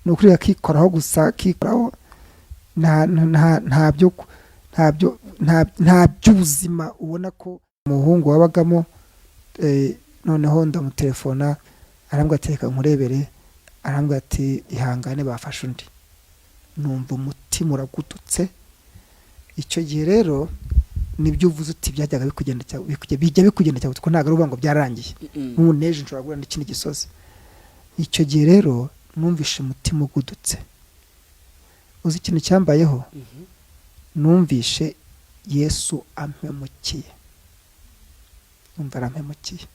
nukuri akikoraho gusa kikoraho ntabyo by'ubuzima ubona ko umuhungu wabagamo. Noneho ndamutelefona arambwira ati reka nkurebere, arambwira ati ihangane bafashe undi. Numva umutima uragudutse. Icyo gihe rero nibyo uvuze uti byajyaga bijya bikugenda cyane kuko ntago rubango byarangiye. N'uneje nshobora gura n'ikindi gisozi. Icyo gihe rero numvishe umutima ugudutse. Uzi ikintu cyambayeho? Numvishe Yesu ampemukiye. Numva arampemukiye.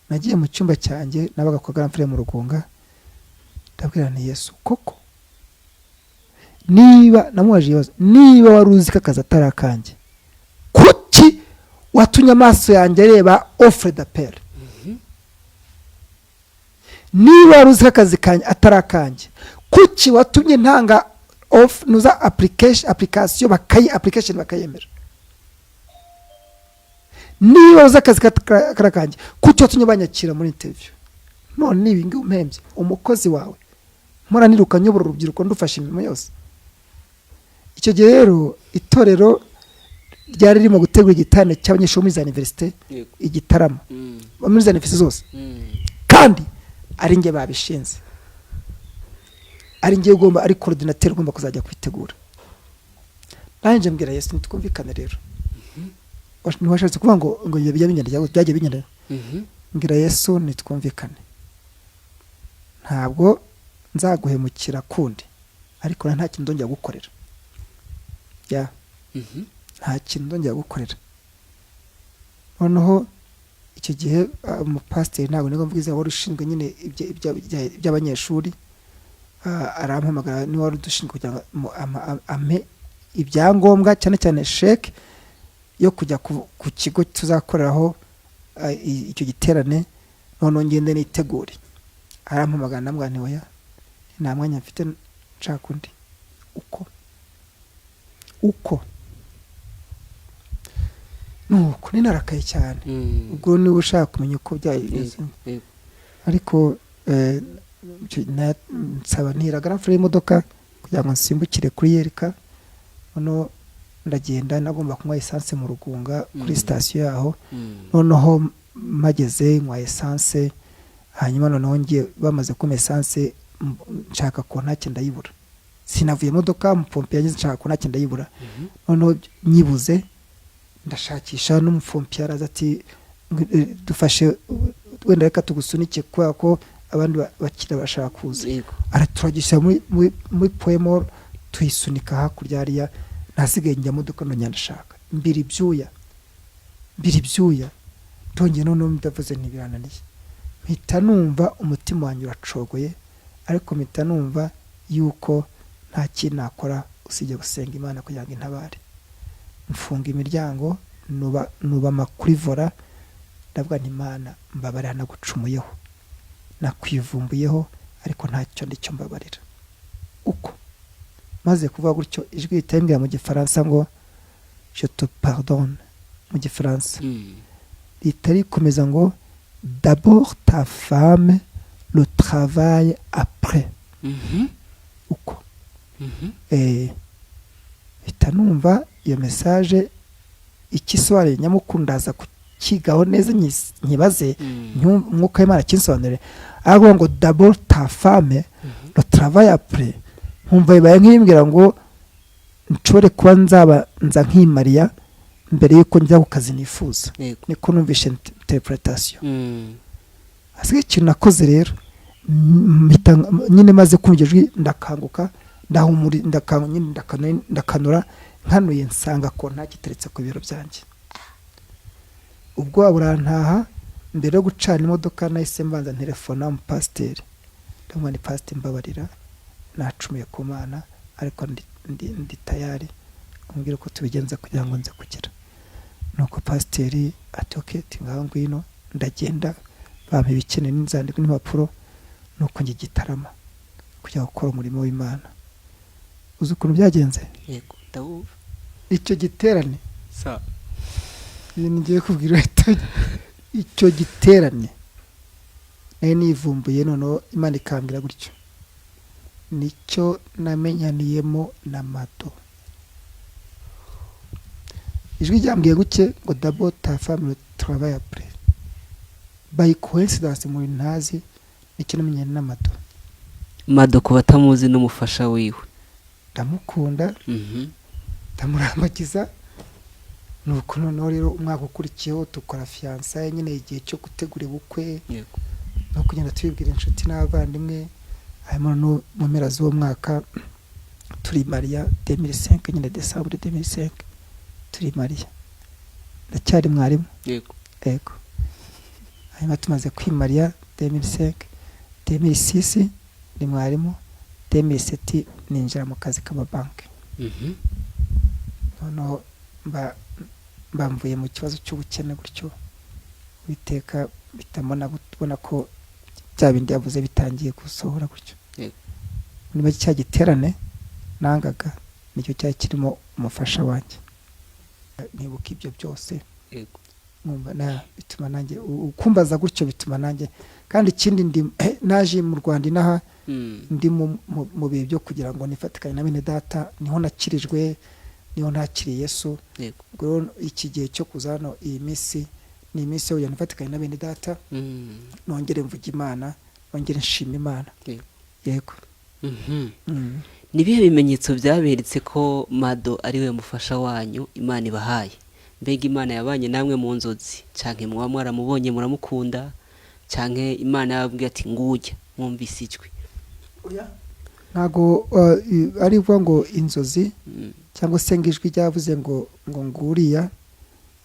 Nagiye mu cyumba cyanjye nabaga kwa Grand Frère mu Rugunga. Ndabwira ni Yesu koko. Niba namuwaje ibibazo, niba waruzi ko akazi atarakanjye, kuki watumye amaso yanjye areba offre d'appel? Niba waruzi ko akazi kanjye atarakanjye, kuki watumye ntanga nuza application bakayemera? Niba waruzi akazi atarakanjye, kuki watumye banyakira muri interview? None niba ingi umpembye umukozi wawe mpora niruka nyobora urubyiruko ndufasha imirimo yose. Icyo gihe rero itorero ryari ririmo gutegura igitane cy'abanyeshuri muri za universite, igitaramo muri za universite zose, kandi ari nge babishinze, ari nge ugomba, ari coordinateur ugomba kuzajya kwitegura. Nanje mbwira Yesu nitwumvikane rero. Ntiwashatse kuvuga ngo byajya binyenda. Mbwira Yesu nitwumvikane, ntabwo nzaguhemukira kundi, ariko nta kintu ndongera gukorera. Nta kintu ndongera gukorera. Noneho icyo gihe umupasiteri ntabwo niko mvugize wari ushinzwe nyine iby'abanyeshuri, arampamagara ni wari dushinzwe kugira ngo ame ibyangombwa cyane cyane sheke yo kujya ku kigo tuzakoreraho icyo giterane. Noneho ngende nitegure. Arampamagara namubwira nti oya, nta mwanya mfite, nshaka undi. Uko nuko ninarakaye cyane. Ubwo niba ushaka kumenya uko byayigeze, ariko nsaba ntira Grand Frère imodoka kugira ngo nsimbukire kuri Yerika. Noneho ndagenda, nagomba kunywa essence mu Rugunga kuri station yaho. Noneho mageze nywa essence, hanyuma noneho ngiye bamaze kuma essence, nshaka ko ntacyo ndayibura. Sinavuye imodoka mupompe yangize, nshaka ko ntacyo ndayibura. Noneho nyibuze, ndashakisha n'umupompe araza ati dufashe wenda reka tugusunike kubera ko abandi bakira bashaka kuza. Araturagisha muri poemo tuyisunika hakurya hariya, nasigaye njya modoka no ndashaka mbiri byuya tongeye noneho ndavuze ntibirananiye. Mpita numva umutima wanjye uracogoye, ariko mpita numva yuko nta kintu nakora usibye gusenga Imana kugira ngo intabare. Mfunga imiryango, nuba makurivora, ndavuga nti Imana mbabarira nagucumuyeho, nakwivumbuyeho, ariko ntacyo ndicyo mbabarira. Uko maze kuvuga gutyo, ijwi ritembera mu Gifaransa ngo je te pardonne mu Gifaransa, ritari komeza ngo d'abord ta femme, le travail après. Uko itanumva iyo message ikisobanura nyamukuru, ndaza kukigaho neza nyibaze mwuka w'Imana kinsobanure. Aho ngo d'abord ta femme, le travail après, nkumva bibaye nk'imbwira ngo nshobore kuba nza nk'Imariya mbere yuko njya ku kazi nifuza. Niko numvishe interpretation. Asigaye ikintu nakoze rero, nyine maze kumva ijwi ndakanguka, ndakanura, nkanuye nsanga ko nta giteretse ku biro byanjye. Ubwo burantaha, mbere yo gucana imodoka nahise mbanza telefona mu pasiteri, ndamubwira ni pasiteri mbabarira, nacumuye ku Mana, ariko ndi tayari kumbwira uko tubigenza kugira ngo nze kugira. Nuko pasiteri ati okay, ngaho ngwino. Ndagenda, bampa ibikenewe n'inzandiko n'impapuro, nuko njye gitarama kujya gukora umurimo w'Imana. Uzi ukuntu byagenze? Yego, ndawumva. Icyo giterane ngiye kubwira icyo giterane nivumbuye, noneho Imana ikambira gutyo nicyo namenyaniyemo na Mado. Ijwi ryambwiye guke ngo d'abord ta femme travaille après. By coincidence muri ntazi nicyo namenyanye na Mado. Mado ko batamuzi n'umufasha wiwe. Ndamukunda. Ndamurambagiza. Nuko noneho rero umwaka ukurikiyeho tukora fiançailles nyine igihe cyo gutegura ubukwe. Yego. No kugenda tubibwira inshuti n'abavandimwe. Hanyuma no mu mpera z'uwo mwaka turi Maria 2005 nyine December 2005 turi Maria. Ndacyari mwarimu. Yego. Yego. Hanyuma tumaze kwimaria 2005 2006 ni mwarimu 2007 ninjira mu kazi k'amabanki. Noneho mbamvuye mu kibazo cy'ubukene gutyo biteka bitamona kubona ko bya bindi yavuze bitangiye gusohora gutyo. Niba cya giterane nangaga nicyo cyari kirimo umufasha wanjye. Nibuka ibyo byose. Yego. Numva na bituma nanjye ukumbaza gutyo bituma nanjye kandi ikindi ndi naje mu Rwanda inaha ndi mu bihe byo kugira ngo nifatikanye na bene data niho nakirijwe niho ntakiriye Yesu. Yego. Ubwo iki gihe cyo kuzano iyi minsi ni iminsi yo nifatikanye na bene data nongere mvuga Imana nongere nshima Imana. Yego. Nibihe bimenyetso byaberetse ko Mado ari we mufasha wanyu Imana ibahaye? Mbega Imana yabanye namwe mu nzozi canke muba mwaramubonye muramukunda canke Imana yababwiye ati ngujya mwumvise ijwi? Oya. Nago ari vuga ngo inzozi cyangwa se ngijwi ryavuze ngo nguriya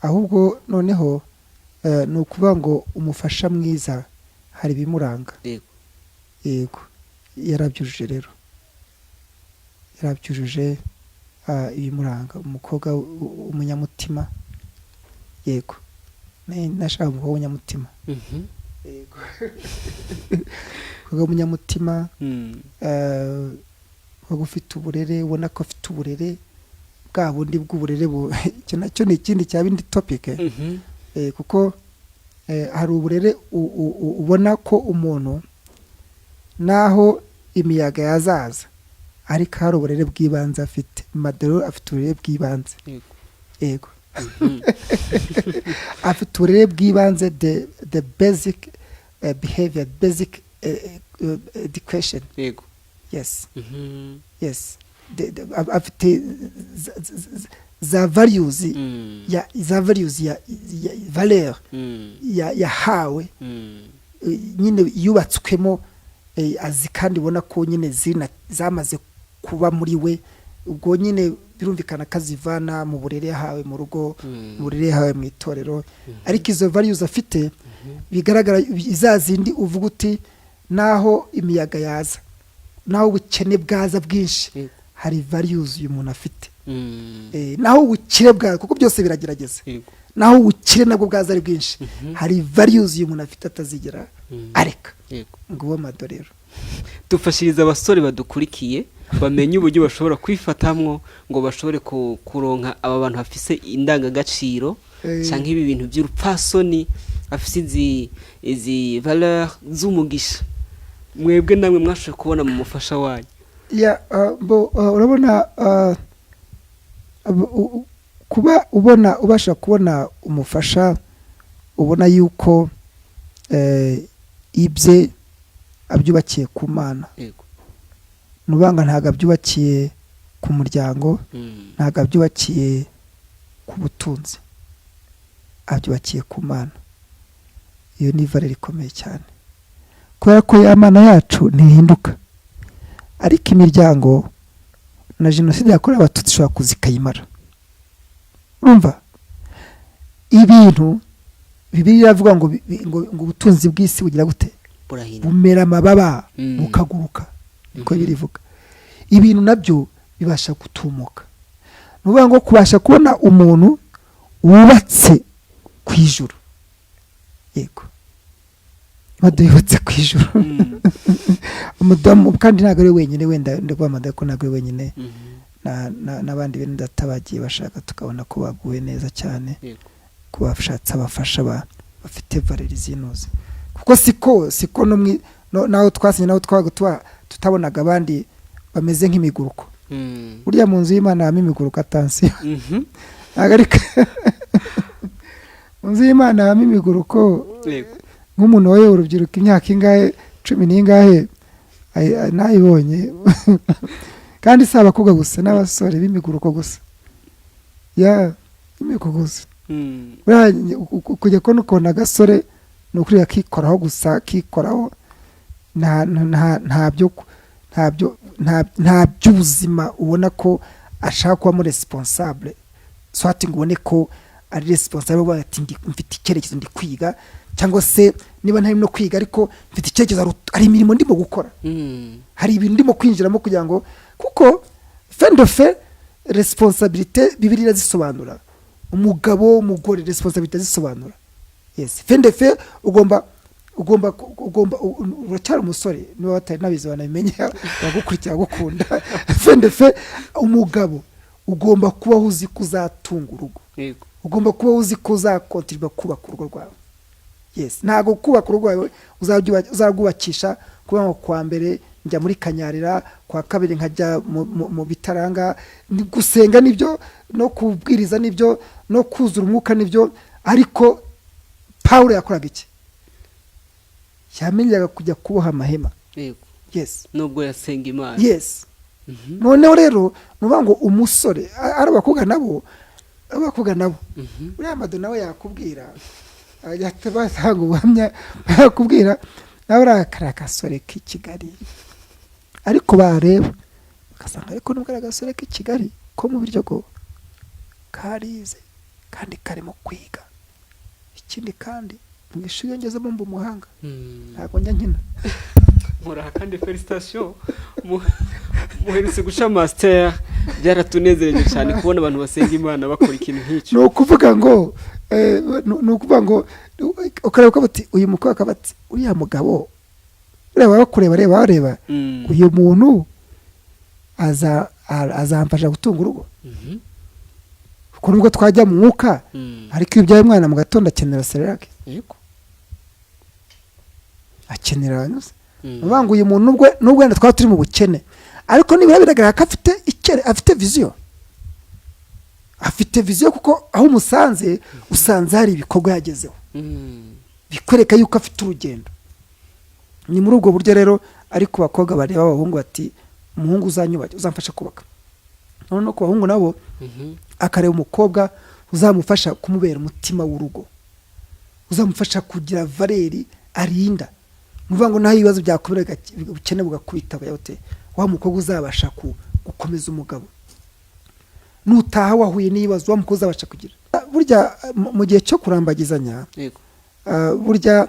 ahubwo noneho no kuvuga ngo umufasha mwiza hari bimuranga. Yego. Yego. Yarabyujuje rero. Yarabyujuje ibimuranga umukobwa umunyamutima. Yego. Nashaka ngo umunyamutima. Yego. Kuga umunyamutima ufite uburere ubona ko afite uburere bwa bundi bw'uburere cyo nacyo ni ikindi cya bindi topic. Kuko hari uburere ubona ko umuntu naho imiyaga yazaza ariko hari uburere bw'ibanze afite. Madero afite uburere bw'ibanze. Yego. Afite uburere bw'ibanze the basic behavior, basic education. Yego. Yes. Yes. Afite za values za values ya valeur ya hawe nyine yubatswemo azi kandi ubona ko nyine zamaze kuba muri we. Ubwo nyine birumvikana kazivana mu burere yahawe mu rugo mu burere yahawe mu itorero. Ariko izo values afite bigaragara izazindi uvuga uti naho imiyaga yaza naho ubukene bwaza bwinshi hari values uyu muntu afite. Naho ubukire bwa kuko byose biragerageza. Naho ubukire nabwo bwaza ari bwinshi hari values uyu muntu afite atazigera areka. Ngo Mado rero dufashiriza abasore badukurikiye bamenye uburyo bashobora kwifatamwo ngo bashobore kuronka aba bantu bafise indangagaciro canke ibi bintu by'urupfasoni afise izi valeur z'umugisha mwebwe namwe mwashoboye kubona mu mufasha wanyu. Urabona kuba ubasha kubona umufasha ubona yuko ibye abyubakiye ku Mana. Yego. Nubanga ntago abyubakiye ku muryango ntago abyubakiye ku butunzi abyubakiye ku Mana. Iyo ni valeur ikomeye cyane kubera ko ya Mana yacu ntihinduka. Ariko imiryango na jenoside yakorewe Abatutsi ishobora kuzikayimara. Urumva ibintu Bibiliya iravuga ngo ubutunzi bw'isi bugira gute bumera amababa bukaguruka. Niko birivuga. Ibintu nabyo bibasha gutumuka. Nuvuga ngo kubasha kubona umuntu wubatse ku ijuru. Yego. Mado yubatse ku ijuru. Umudamu kandi ntago ari wenyine wenda ndagwa Mado ko ntago ari wenyine. N'abandi bene databagiye bashaka tukabona ko baguwe neza cyane. Kubafashatsa abafasha bafite valeur zinoze. Kuko siko no naho twasinye naho twagutuba tutabonaga abandi bameze nk'imiguruko. Burya mu nzu y'Imana habamo imiguruko atansiyo. Agarika mu nzu y'Imana habamo imiguruko. Nk'umuntu wawe urubyiruko imyaka ingahe 10 n'ingahe nayibonye kandi si abakobwa gusa n'abasore b'imiguruko gusa imiguruko gusa. Kujya kubona agasore ni ukuri akikoraho gusa akikoraho nta by'ubuzima ubona ko ashaka kuba muri responsable swati ngo ubone ko ari responsable uba ati mfite icyerekezo ndi kwiga cyangwa se niba ntari no kwiga ariko mfite icyerekezo ari imirimo ndimo gukora hari ibintu ndimo kwinjiramo kugira ngo kuko fin de fait responsabilité Bibiliya zisobanura umugabo umugore responsabilité zisobanura yes fin de fait ugomba uracyari umusore niba batari nabizi banabimenya bagukurikira gukunda fin de fait umugabo ugomba kuba uzi kuzatunga urugo ugomba kuba uzi kuzakontriba kubaka urugo rwawe yes ntago kubaka urugo rwawe uzarwubakisha kuba ngo kwa mbere njya muri kanyarira kwa kabiri nkajya mu bitaranga gusenga nibyo no kubwiriza nibyo no kuzura umwuka nibyo ariko Paulo yakoraga iki yamenyaga kujya kuboha amahema yes nubwo yasenga Imana yes noneho rero nuvuga ngo umusore ari abakobwa nabo uriya Madonna nawe yakubwira yatanga ubuhamya yakubwira nawe urakara agasore k'i Kigali ariko bareba ugasanga ariko nubwo ari agasore k'i Kigali ko mu buryo bwo karize kandi karimo kwiga ikindi kandi mu ishuri ngezemo mbu muhanga ntabwo njya nkina nkora kandi felicitation muherutse guca master byaratunezereje cyane kubona abantu basenga Imana bakora ikintu nk'icyo no kuvuga ngo ukareba ko bati uyu mukobwa kabati uriya mugabo ureba bakureba reba uyu muntu azamfasha gutunga urugo kuko nubwo twajya mu mwuka ariko iyo byaye mwana mu gatondo akenera sererake akenera ngo uyu muntu nubwo wenda twaba turi mu bukene ariko niba biragaragara ko afite viziyo kuko aho umusanze usanze hari ibikorwa yagezeho bikwereka yuko afite urugendo. Ni muri ubwo buryo rero ariko bakobwa bareba abahungu bati umuhungu uzanyubake uzamfasha kubaka none no ku bahungu nabo akareba umukobwa uzamufasha kumubera umutima w'urugo uzamufasha kugira valeri arinda muvuga ngo naho ibibazo byakomereka bukene bugakubita bayote wa mukobwa uzabasha gukomeza umugabo nutaha wahuye n'ibibazo wa mukobwa uzabasha kugira burya mu gihe cyo kurambagizanya burya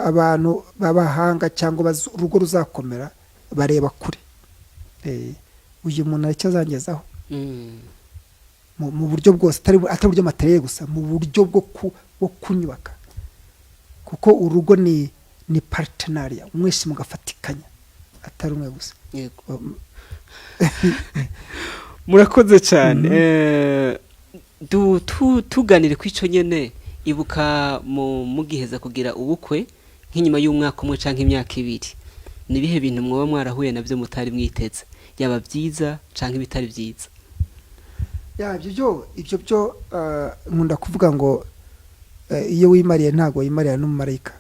abantu babahanga cyangwa urugo ruzakomera bareba kure uyu muntu aricyo azangezaho mu buryo bwose atari buryo materiye gusa mu buryo bwo kunyubaka kuko urugo ni partenariat mwese mugafatikanya atari umwe gusa. Murakoze cyane tuganire ku icyo nyene ibuka mugiheza kugira ubukwe nk'inyuma y'umwaka umwe canke imyaka 2 nibihe bintu mwoba mwarahuye navyo mutari mwiteze yaba byiza canke bitari byiza? Ibyo byo nkunda kuvuga ngo iyo wimariye ntago wimarira n'umumarayika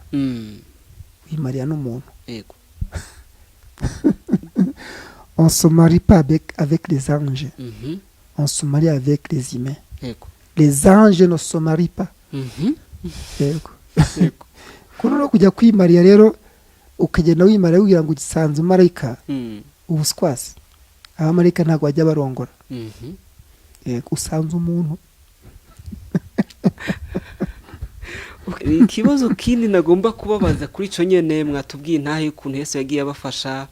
wimarira n'umuntu. Yego. On se marie pas avec les anges. On se marie avec les humains. Yego. Les anges ne se marient pas. Yego. Yego. Kuno no kujya kwimarira rero ukagenda wimarira kugira ngo ugisanze umumarayika ubuskwasi abamarayika ntago bajya barongora. Yego usanze umuntu. Ikibazo kindi nagomba kubabaza kuri ico nyene mwatubwiye ntahe ukuntu Yesu yagiye abafasha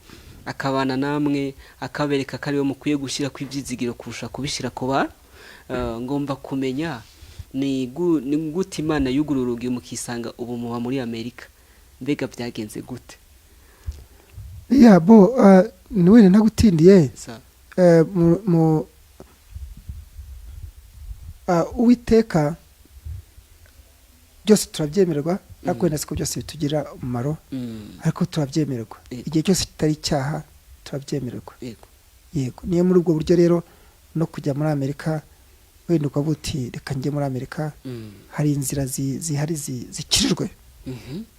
akabana namwe akabereka kariyo mukwiye gushira kwivyizigiro kurusha kubishira ku bantu. Ngomba kumenya ni gute Imana yugururugiye mukisanga ubu muba muri Amerika mbega byagenze gute? Niwe nagutindiye Uwiteka byose turabyemererwa ariko nasi ko byose bitugira umumaro ariko turabyemererwa igihe cyose kitari cyaha turabyemererwa yego yego niyo muri ubwo buryo rero no kujya muri Amerika wenda ukavuga uti reka njye muri Amerika hari inzira zihari zikirijwe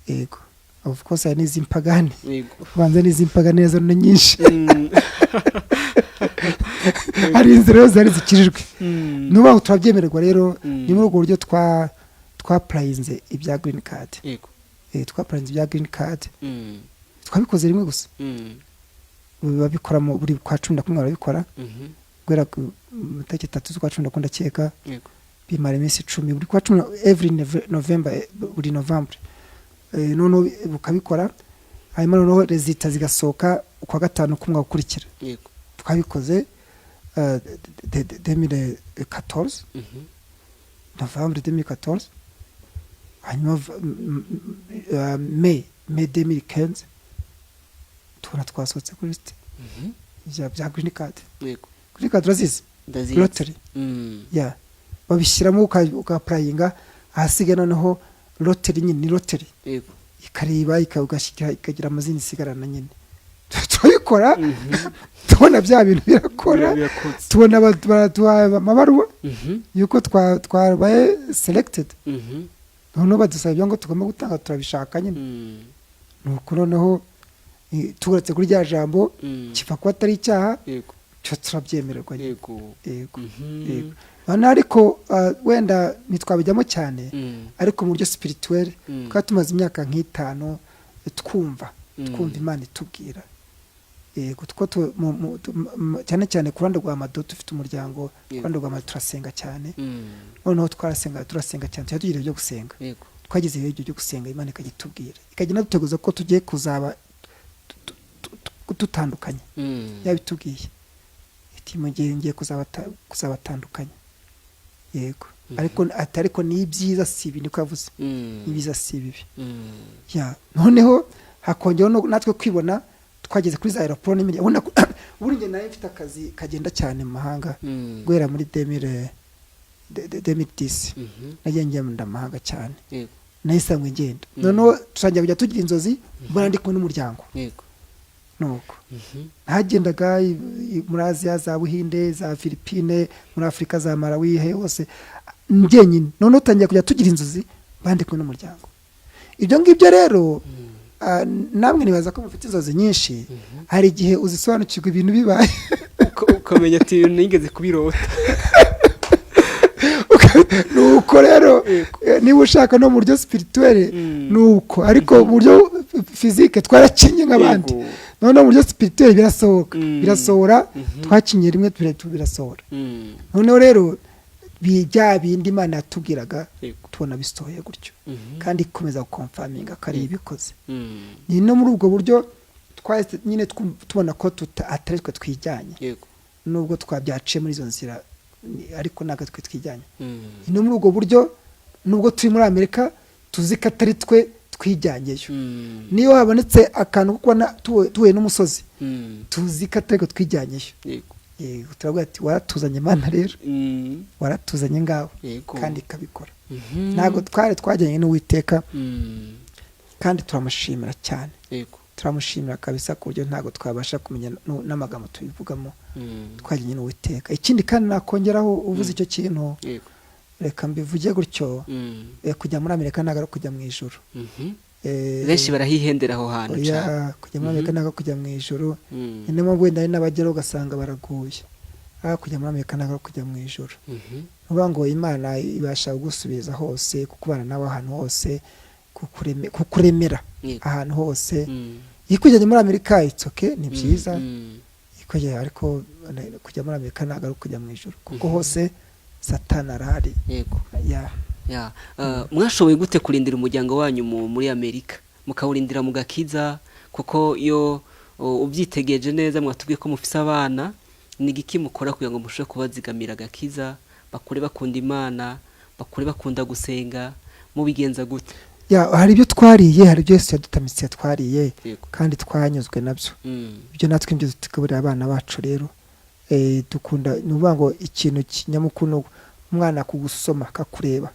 yego of course hari n'izimpagani banza n'izimpagani neza no nyinshi hari inzira zari zikirijwe nubaho turabyemererwa rero ni muri ubwo buryo twapurayinze ibya green card yego twapurayinze ibya green card twabikoze rimwe gusa babikora buri kwa 11 barabikora guhera ku tariki 3 z'ukwa 11 ndakeka bimara iminsi 10 buri kwa 10 every November buri November none bukabikora hanyuma noneho rezita zigasohoka ukwa 5 kumwe gukurikira yego twabikoze 2014 Novembre 2014 hanyuma May 2015 tubona twasohotse kuri liste bya green card yego green card urazizi lottery ya babishyiramo ukaprayinga ahasiga noneho lottery nyine ni lottery yego ikariba ikagira amazina isigarana nyine turabikora tubona bya bintu birakora tubona amabaruwa yuko twabaye selected noneho badusaba ngo tugomba gutanga turabishaka nyine nuko noneho tugarutse kuri rya jambo kiva kuba atari icyaha cyo turabyemererwa yego yego bana ariko wenda nitwabijyamo cyane ariko mu buryo spirituel kwa tumaze imyaka nk'itanu twumva Imana itubwira yego cyane cyane ku ruhande rwa Mado dufite umuryango ku ruhande rwa Mado turasenga cyane noneho turasenga cyane tugira ibyo gusenga twagize ibyo byo gusenga Imana ikagitubwira ikajya naduteguza ko tugiye kuzaba dutandukanye yabitubwiye iti mu gihe ngiye kuzabatandukanya yego ariko ni ibyiza si ibi niko yavuze ibyiza si bibi ya noneho hakongeraho natwe kwibona twageze kuri za aeroport n'imijyi ubona buri nge nayo mfite akazi kagenda cyane mu mahanga guhera muri 2010 nagiye ngenda mu mahanga cyane nahisangwe ngenda noneho tusangiye kujya tugira inzozi mbona ndi kumwe n'umuryango nuko nagendaga muri Aziya za Buhinde za Philippines muri Afrika za Malawi hose njyenyine noneho utangiye kujya tugira inzozi bandi kumwe n'umuryango ibyo ngibyo rero namwe nibaza ko mufite inzozi nyinshi hari igihe uzisobanukirwa ibintu bibaye ukamenya ati nigeze kubirota nuko rero niba ushaka no mu buryo spirituel nuko ariko mu buryo physique twarakinye nk'abandi none mu buryo spirituel birasohora twakinye rimwe birasohora noneho rero bijya bindi Imana yatubwiraga tubona bisohoye gutyo kandi ikomeza gukonfaminga kari ibikoze ni no muri ubwo buryo twahise nyine tubona ko atari twe twijyanye nubwo twabyaciye muri izo nzira ariko naga twe twijyanye ni no muri ubwo buryo nubwo turi muri Amerika tuzi ko atari twe twijyanyeyo niyo habonetse akantu kubona tuwe n'umusozi tuzi ko atari twe twijyanyeyo turavuga ati waratuzanye Imana rero waratuzanye ngaho kandi ikabikora ntabwo twajyanye n'Uwiteka kandi turamushimira cyane turamushimira kabisa ku buryo ntabwo twabasha kumenya n'amagambo tubivugamo twajyanye n'Uwiteka ikindi kandi nakongeraho uvuze icyo kintu reka mbivuge gutyo kujya muri Amerika ntabwo ari kujya mu ijuru benshi barahihendera aho hantu cyane kujya muri Amerika ntabwo kujya mu ijuru niyo mpamvu wenda hari n'abagera ugasanga baraguye kujya muri Amerika ntabwo ari kujya mu ijuru nuvuga ngo Imana ibasha kugusubiza hose kukubana nawe ahantu hose kukuremera ahantu hose ikujyanye muri Amerika itsoke ni byiza ikujya ariko kujya muri Amerika ntabwo ari kujya mu ijuru kuko hose Satani arahari yego mwashoboye gute kurindira umuryango wanyu muri Amerika mukawurindira mu gakiza kuko iyo ubyitegereje neza mwatubwiye ko mufise abana ni igiki mukora kugira ngo mushobore kubazigamira agakiza bakure bakunda Imana bakure bakunda gusenga mubigenza gute hari ibyo twariye hari ibyo Yesu yadutamitse twariye kandi twanyuzwe nabyo ibyo natwe ibyo tukaburira abana bacu rero dukunda nuvuga ngo ikintu kinyamukuno umwana kugusoma kakureba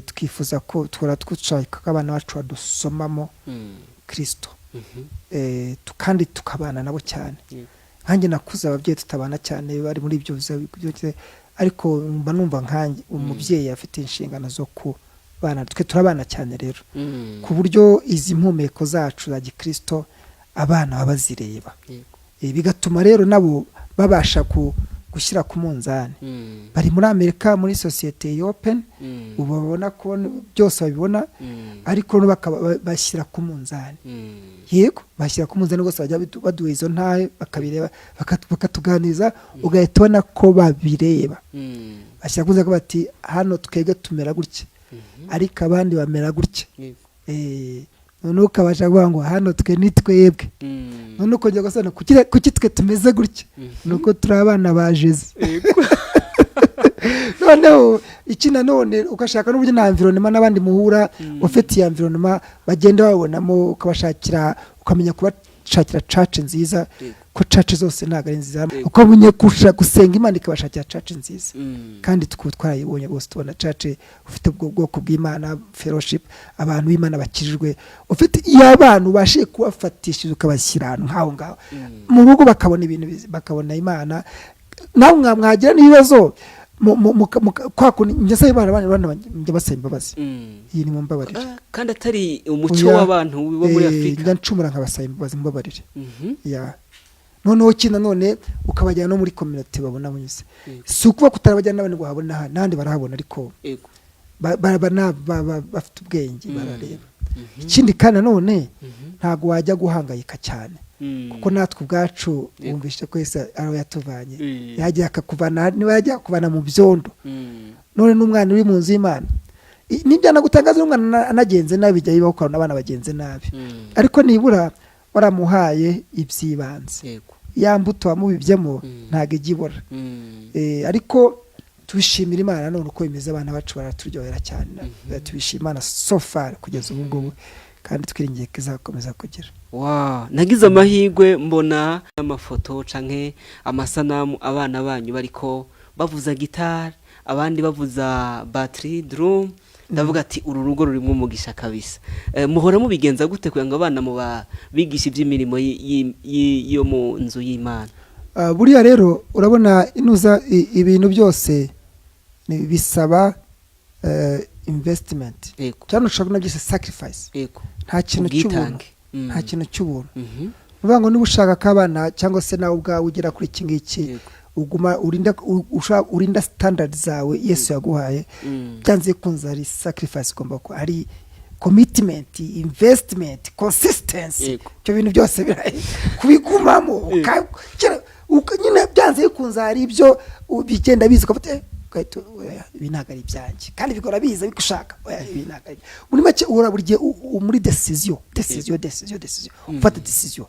twifuza ko twara twucaka abana bacu badusomamo Kristo kandi tukabana nabo cyane. Nkanjye nakuze ababyeyi tutabana cyane bari muri ibyo ariko mba numva nkanjye umubyeyi afite inshingano zo kubana, twe turabana cyane rero ku buryo izi mpumeko zacu za gikristo abana baba bazireba, bigatuma rero nabo babasha gushyira ku munzani. Bari muri Amerika muri societe open, ubu babona ko byose babibona, ariko bashyira ku munzani. Yego bashyira ku munzani rwose, bajya baduha izo ntahe bakabireba bakatuganiza, ugahita ubona ko babireba. Bashyira ku munzani bati hano twebwe tumera gutya, ariko abandi bamera gutya. None ukabasha kuvuga ngo hano twe ni twebwe, none ukongera gusana kuki twe tumeze gutya, nuko turi abana ba Jesu. Noneho iki nanone ukashaka n'uburyo na environment n'abandi muhura ufite ya environment bagenda babonamo, ukabashakira ukamenya kubashakira church nziza, ko church zose ntago ari nziza, ukabunye gusenga Imana ikabashakira church nziza. Kandi twayibonye bose tubona church ufite ubwoko bw'Imana, fellowship, abantu b'Imana bakijijwe, ufite y'abantu bashiye kubafatishije ukabashyira ahantu nkaho ngaho mu rugo, bakabona ibintu, bakabona Imana. Nawe mwagira n'ibibazo kwa njye Imana njye basaba imbabazi, iyi ni mumbabarire, kandi atari umuco w'abantu bo muri Afrika. Njya ncumura nkabasaba imbabazi, mumbabarire. Noneho kina none ukabajyana no muri community babona munyuze, si ukuba kutarabajyana n'abandi guhabona n'andi barahabona, ariko bafite ubwenge barareba. Ikindi kandi none ntago wajya guhangayika cyane, kuko natwe ubwacu wumvishe ko Yesu ari yatuvanye, yagiye akakuvana, niba yagiye kuvana mu byondo. None n'umwana uri mu nzu y'Imana, nibyo nagutangaza n'umwana anagenze nabi, bijya bibaho ukabona abana bagenze nabi, ariko nibura waramuhaye ibyibanze, ya mbuto wamubibyemo ntago igibora. Ariko tubishimira Imana none uko bimeze, abana bacu baraturyohera cyane, tubishimira Imana so far kugeza ubu ngubu, kandi twiringiye ko izakomeza kugira. Nagize amahirwe mbona amafoto canke amasanamu abana banyu bariko bavuza gitari, abandi bavuza battery drum. Ndavuga ati uru rugo rurimo umugisha kabisa. Muhora mubigenza gute kugira ngo abana mu bigisha iby'imirimo yo mu nzu y'Imana? Buriya rero urabona inuza ibintu byose bisaba investment, cyane ushaka nabyise sacrifice. Nta kintu cy'ubuntu, nta kintu cy'ubuntu. Uvuga ngo niba ushaka kabana cyangwa se nawe ubwawe ugera kuri iki ngiki, uguma urinda standard zawe Yesu yaguhaye, byanze kunza ari sacrifice, ugomba ko ari commitment, investment, consistency. Cyo bintu byose birayi kubigumamo, nyine byanze kunza ari ibyo bigenda bizi ko ibi ntago ari byanjye, kandi bigora biza bikushaka ibi ntago ari muri make. Uhora burigiye muri decision, ufata decision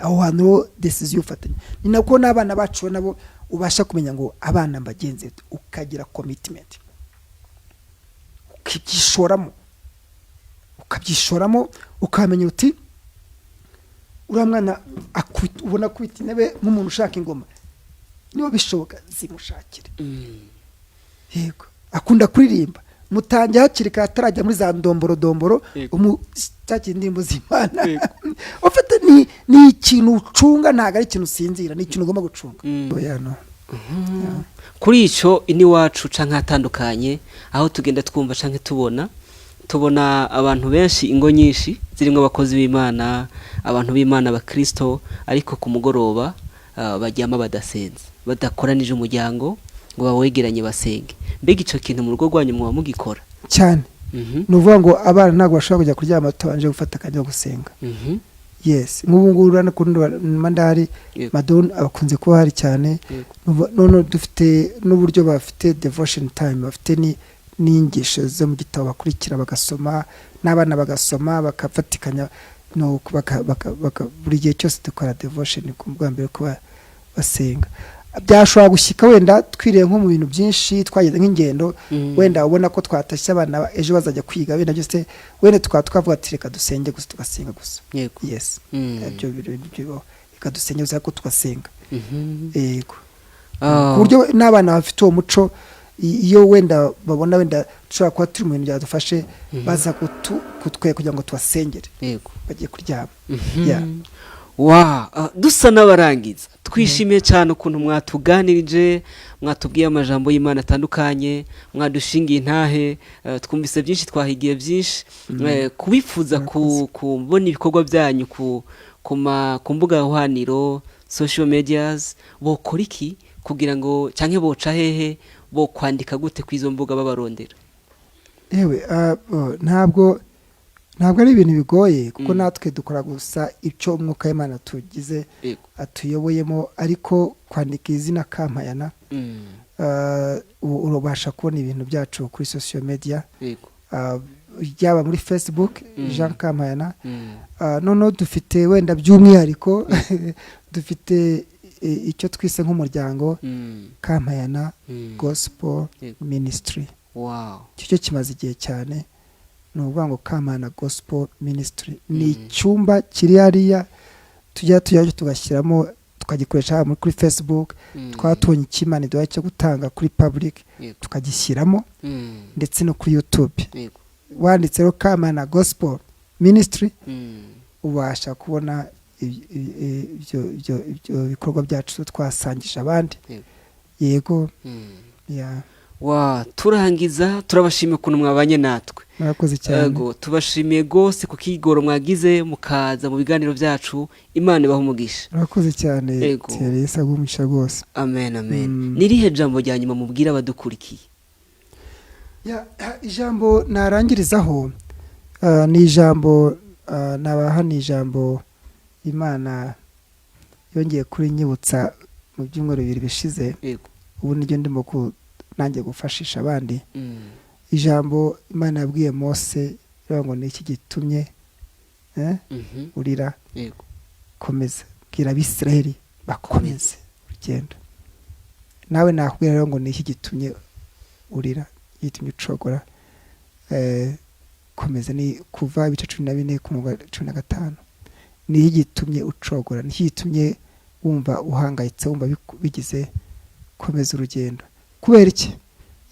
aho hantu, decision ufatanya. Ni nako n'abana bacu nabo ubasha kumenya ngo abana mbagenze, ukagira commitment, ukabyishoramo, ukamenya uti uriya mwana ubona kwita intebe nk'umuntu ushaka ingoma, niba bishoboka zimushakire. Yego akunda kuririmba, mutangiye hakiri kare atarajya muri za ndomboro umushakira indirimbo z'Imana. Ufite ni ikintu ucunga, ntago ari ikintu usinzira, ni ikintu ugomba gucunga. Kuri icyo ini wacu canke hatandukanye, aho tugenda twumva canke tubona abantu benshi, ingo nyinshi zirimo abakozi b'Imana, abantu b'Imana abakristo, ariko ku mugoroba bajyama badasenze, badakoranije umuryango ngo bawegeranye basenge. Mbega icyo kintu mu rugo rwanyu muba mugikora cyane? Nuvuga ngo abana ntago bashobora kujya kuryama batabanje gufata akanya ko gusenga. Yes, nk'ubu ngubu urana kundi mandari madon abakunze kuba hari cyane. None dufite n'uburyo bafite devotion time, bafite n'ingisho zo mu gitabo bakurikira bagasoma, n'abana bagasoma bakafatikanya, no buri gihe cyose dukora devotion ku bwa mbere ko basenga. Byashobora gushyika wenda twiriye nko mu bintu byinshi, twageze nk'ingendo, wenda ubona ko twatashye abana ejo bazajya kwiga, wenda byose wenda twavuga ati reka dusenge gusa, tugasenga gusa. Yes, ibyo biro reka dusenge gusa ko tugasenga. Yego, ku buryo n'abana bafite uwo muco iyo wenda babona wenda dushobora kuba turi mu bintu byadufashe baza kutwe kugira ngo tubasengere bagiye kuryama. Dusa n'abarangiza twishimiye cyane ukuntu mwatuganirije, mwatubwiye amajambo y'Imana atandukanye, mwadushingiye intahe, twumvise byinshi, twahigiye byinshi. Kubifuza kubona ibikorwa byanyu ku mbuga nkoranyambaga, social medias, bokora iki kugira ngo cyangwa boca hehe, bo kwandika gute ku izo mbuga babarondera? Ntabwo ari ibintu bigoye, kuko natwe dukora gusa icyo umwuka w'Imana tugize atuyoboyemo, ariko kwandika izina Kampayana urabasha kubona ibintu byacu kuri social media, yaba muri Facebook Jean Kampayana. Noneho dufite wenda by'umwihariko dufite icyo twise nk'umuryango Kampayana Gospel Ministry. Cyo kimaze igihe cyane, ni ukuvuga ngo Kampayana Gospel Ministry ni icyumba kiri hariya tujya tugashyiramo, tukagikoresha kuri Facebook, twatubonye ikimana duhaye cyo gutanga kuri public tukagishyiramo, ndetse no kuri YouTube. Wanditseho Kampayana Gospel Ministry ubasha kubona ibyo bikorwa byacu twasangije abandi. Yego. Turangiza turabashimiye ukuntu mwabanye natwe. Murakoze cyane. Tubashimiye gose ku kigoro mwagize mukaza mu biganiro byacu. Imana ibahe umugisha. Murakoze cyane. Teresa gumisha gose. Amen. Nirihe jambo rya nyuma mubwira abadukurikiye? Ijambo narangirizaho ni ijambo nabaha, ni ijambo Imana yongeye kuri nyibutsa mu byumweru bibiri bishize. Ubu niryo ndimo nanjye gufashisha abandi. Ijambo Imana yabwiye Mose ngo ni iki gitumye urira? Komeza bwira Abisirayeli bakomeze urugendo. Nawe nakubwira ngo ni iki gitumye urira, gitumye ucogora? Komeza. Ni kuva ibice 14 ku 15. Ni gitumye ucogora, ni gitumye wumva uhangayitse, wumva bigize. Komeza urugendo. Kubera iki?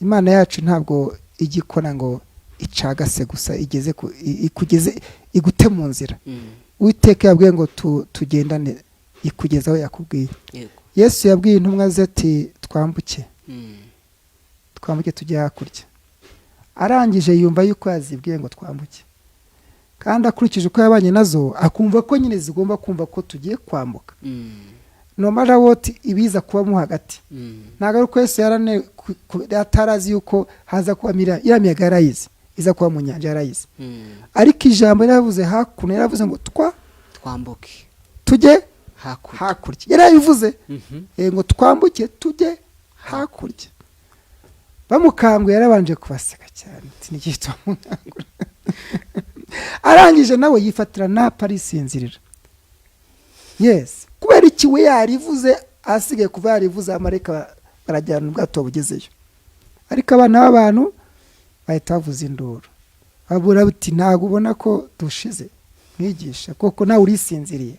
Imana yacu ntabwo igikora ngo icagase gusa ikugeze igute mu nzira. Uwiteka yabwiye ngo tugendane, ikugezaho yakubwiye. Yesu yabwiye intumwa ze ati twambuke tujye hakurya. Arangije yumva yuko yazibwiye ngo twambuke, kandi akurikije uko yabanye nazo akumva ko nyine zigomba kumva ko tugiye kwambuka. No matter what ibiza kuba mu hagati, ntago ari ko Yesu atarazi yuko haza kuba miyaga yarayize, iza kuba mu nyanja yarayize. Ariko ijambo yaravuze hakuno, yaravuze ngo twambuke tujye hakurya. Yarabivuze ngo twambuke tujye hakurya. Bamukanguye yarabanje kubaseka cyane, tinigitwa mukangura. Arangije nawe yifatira napa arisinzirira. Yes, kubera iki we yarivuze, asigaye kuva yarivuze Amerika barajyana ubwato bugezeyo. Ariko abana b'abantu bahita bavuza induru, babura buti ntago ubona ko dushize mwigisha koko nawe urisinziriye.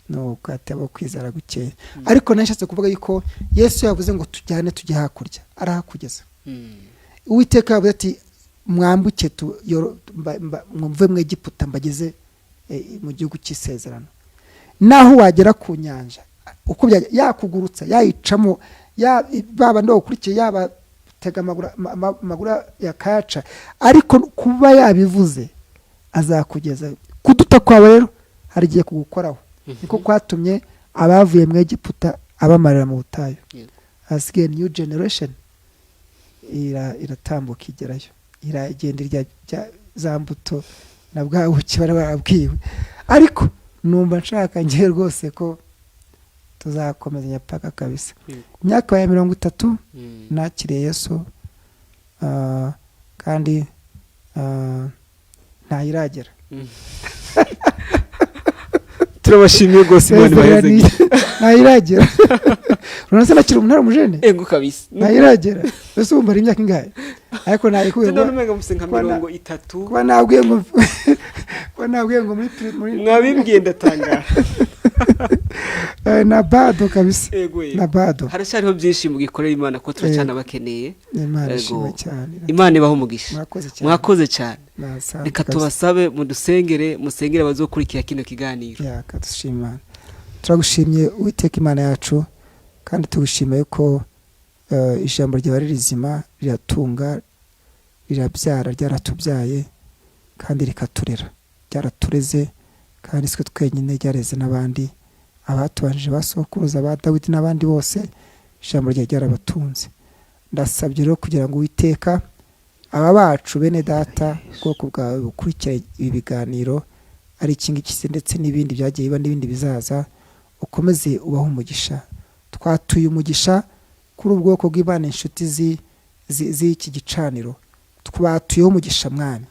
No kwataba kwizara gukeye. Ariko nashatse kuvuga yuko Yesu yavuze ngo tujyane tujye hakurya, arahakugeza. Uwiteka yavuze ati mwambuke mwumve mu Egiputa mbageze mu gihugu cy'isezerano. Naho wagera ku nyanja uko yakugurutsa yayicamo, baba ndo ukurikiye, yaba tega amagura yakayaca, ariko kuba yabivuze azakugeza. Kuduta kwawe rero harigiye kugukoraho. Niko kwatumye abavuye mu Egiputa abamarira mu butayu. Hasigaye new generation iratambuka igerayo, iragenda irya za mbuto na bwa buki barabwiwe. Ariko numva nshaka ngiye rwose ko tuzakomezanya paka kabisa. Imyaka ya 30 nakiriye Yesu, kandi ntayiragera. Turabashimiye gose Imana ibahe. Ntayiragera. Runase nakiri umuntu umujene. Ego kabisa. Ntayiragera. Ese umva imyaka ingahe? Ariko nayikuye. None umenga musenga 30. Kuba nabwiye ngo muri mwabimbwiye ndatangara. na bado kabisa na bado haracyariho byinshi mu gikorera Imana ko turacana bakeneye. Imana ishimwe cyane. Imana ibaho umugisha. Mwakoze cyane. Reka tubasabe musengere abazokurikira kino kiganiro. Kadushima. Turagushimye Uwiteka Imana yacu kandi tugushimiye ko ijambo ryawe rizima riratunga rirabyara ryaratubyaye kandi rikaturera ryaratureze kandi twe twenyine ryareze n'abandi abatubanjije basokuruza ba Dawidi n'abandi bose ijambo ryawe ryarabatunze. Ndasabye rero kugira ngo Uwiteka aba bacu bene data bwoko bwawe bukurikira ibi biganiro ari ikingiki ndetse n'ibindi byagiye biba n'ibindi bizaza ukomeze ubaho umugisha. Twatuye umugisha kuri ubwoko bw'Imana inshuti z'iki gicaniro twatuyeho umugisha mwami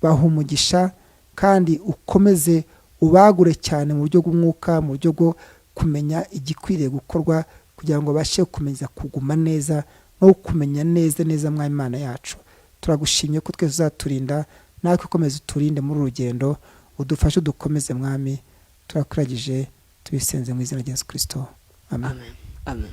baho umugisha kandi ukomeze ubagure cyane mu buryo bw'umwuka mu buryo bwo kumenya igikwiriye gukorwa kugira ngo bashe kumenya kuguma neza no kumenya neza mwami Imana yacu. Turagushimye ko twese uzaturinda natwe ukomeze uturinde muri urugendo udufashe dukomeze mwami turakuragije tubisenze mu izina rya Yesu Kristo. Amen. Amen.